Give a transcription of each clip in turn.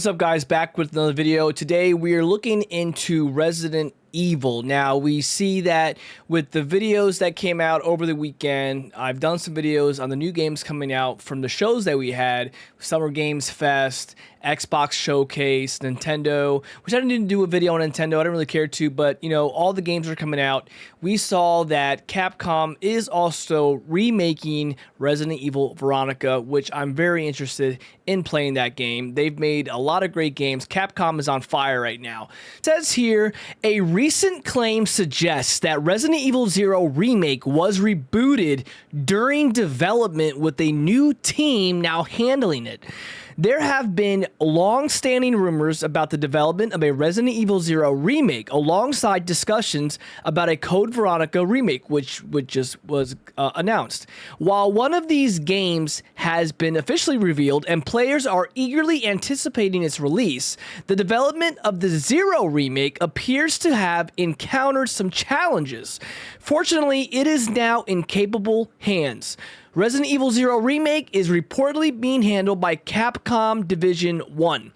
What's up, guys? Back with another video. Today we are looking into Resident Evil. Now we see that with the videos that came out over the weekend, I've done some videos on the new games coming out from the shows that we had, Summer Games Fest, Xbox Showcase, Nintendo, which I didn't do a video on Nintendo, I didn't really care to, but you know, all the games are coming out. We saw that Capcom is also remaking Resident Evil Veronica, which I'm very interested in playing that game. They've made a lot of great games. Capcom is on fire right now. It says here, a recent claim suggests that Resident Evil 0 Remake was rebooted during development with a new team now handling it. There have been long-standing rumors about the development of a Resident Evil 0 remake, alongside discussions about a Code Veronica remake, which just was announced. While one of these games has been officially revealed and players are eagerly anticipating its release, the development of the 0 remake appears to have encountered some challenges. Fortunately, it is now in capable hands. Resident Evil 0 Remake is reportedly being handled by Capcom Division 1.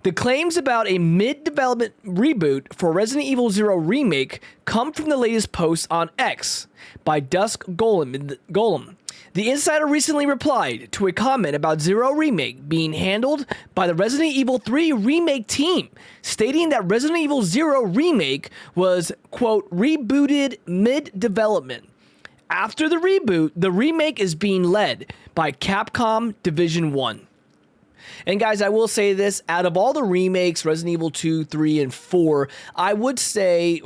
The claims about a mid-development reboot for Resident Evil 0 Remake come from the latest post on X by Dusk Golem. The insider recently replied to a comment about 0 Remake being handled by the Resident Evil 3 Remake team, stating that Resident Evil 0 Remake was, quote, rebooted mid-development. After the reboot, the remake is being led by Capcom Division 1. And guys, I will say this, out of all the remakes, Resident Evil 2, 3, and 4, I will say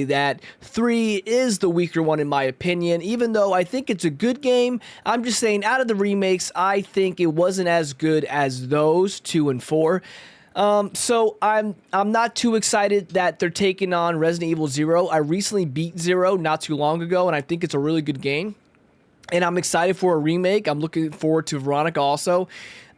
that 3 is the weaker one in my opinion. Even though I think it's a good game, I'm just saying out of the remakes, I think it wasn't as good as those 2 and 4. So I'm not too excited that they're taking on Resident Evil 0. I recently beat 0 not too long ago, and I think it's a really good game. And I'm excited for a remake. I'm looking forward to Veronica also.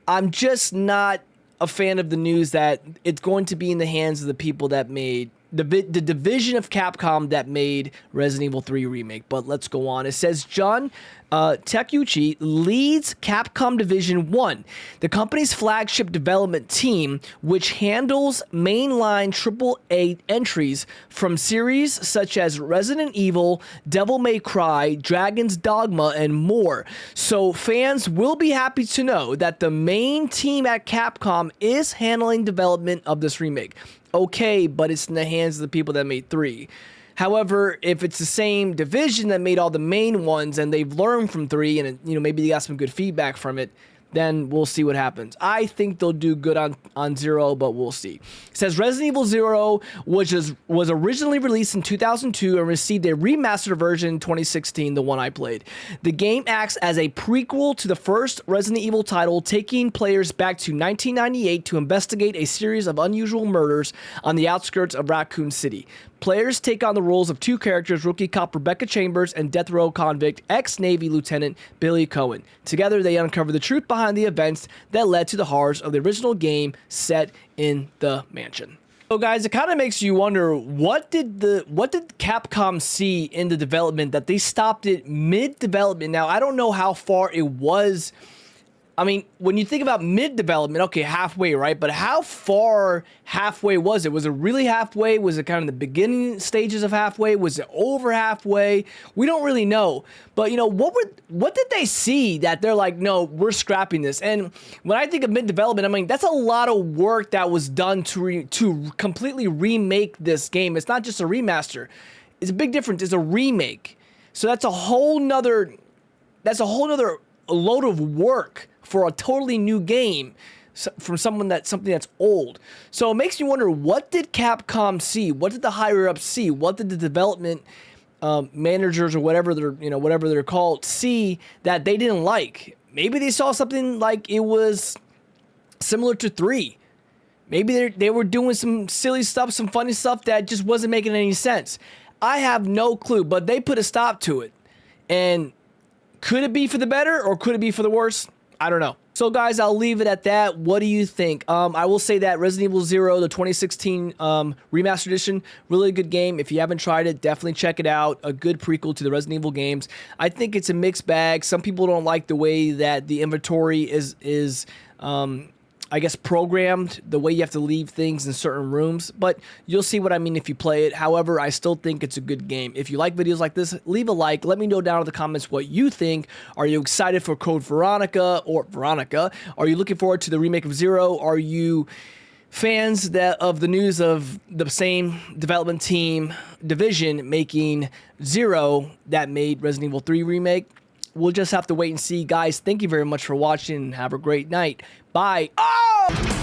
I'm just not a fan of the news that it's going to be in the hands of the people that made the division of Capcom that made Resident Evil 3 Remake. But let's go on. It says John Takeuchi leads Capcom Division 1, the company's flagship development team, which handles mainline AAA entries from series such as Resident Evil, Devil May Cry, Dragon's Dogma, and more. So fans will be happy to know that the main team at Capcom is handling development of this remake. Okay, but it's in the hands of the people that made 3. However, if it's the same division that made all the main ones and they've learned from 3 and maybe they got some good feedback from it, then we'll see what happens. I think they'll do good on 0, but we'll see. It says Resident Evil 0 was originally released in 2002 and received a remastered version in 2016, the one I played. The game acts as a prequel to the first Resident Evil title, taking players back to 1998 to investigate a series of unusual murders on the outskirts of Raccoon City. Players take on the roles of 2 characters, rookie cop Rebecca Chambers and death row convict ex-Navy Lieutenant Billy Cohen. Together, they uncover the truth behind the events that led to the horrors of the original game set in the mansion. So guys, it kind of makes you wonder, what did Capcom see in the development that they stopped it mid-development? Now, I don't know how far it was. I mean, when you think about mid-development, okay, halfway, right? But how far halfway was it? Was it really halfway? Was it kind of the beginning stages of halfway? Was it over halfway? We don't really know. But, what did they see that they're like, no, we're scrapping this? And when I think of mid-development, I mean, that's a lot of work that was done to completely remake this game. It's not just a remaster. It's a big difference. It's a remake. So that's a whole nother load of work for a totally new game from something that's old. So it makes me wonder, what did Capcom see? What did the higher ups see? What did the development managers or whatever they're called see that they didn't like? Maybe they saw something like it was similar to 3. Maybe they were doing some silly stuff, some funny stuff that just wasn't making any sense. I have no clue, but they put a stop to it. And could it be for the better or could it be for the worse? I don't know. So guys, I'll leave it at that. What do you think? I will say that Resident Evil 0, the 2016 remastered edition, really good game. If you haven't tried it, definitely check it out. A good prequel to the Resident Evil games. I think it's a mixed bag. Some people don't like the way that the inventory is I guess, programmed the way you have to leave things in certain rooms, but you'll see what I mean if you play it. However, I still think it's a good game. If you like videos like this, leave a like. Let me know down in the comments what you think. Are you excited for Code Veronica or Veronica? Are you looking forward to the remake of Zero? Are you fans of the news of the same development team, Division, making Zero that made Resident Evil 3 Remake? We'll just have to wait and see. Guys, thank you very much for watching and have a great night. Bye. Oh!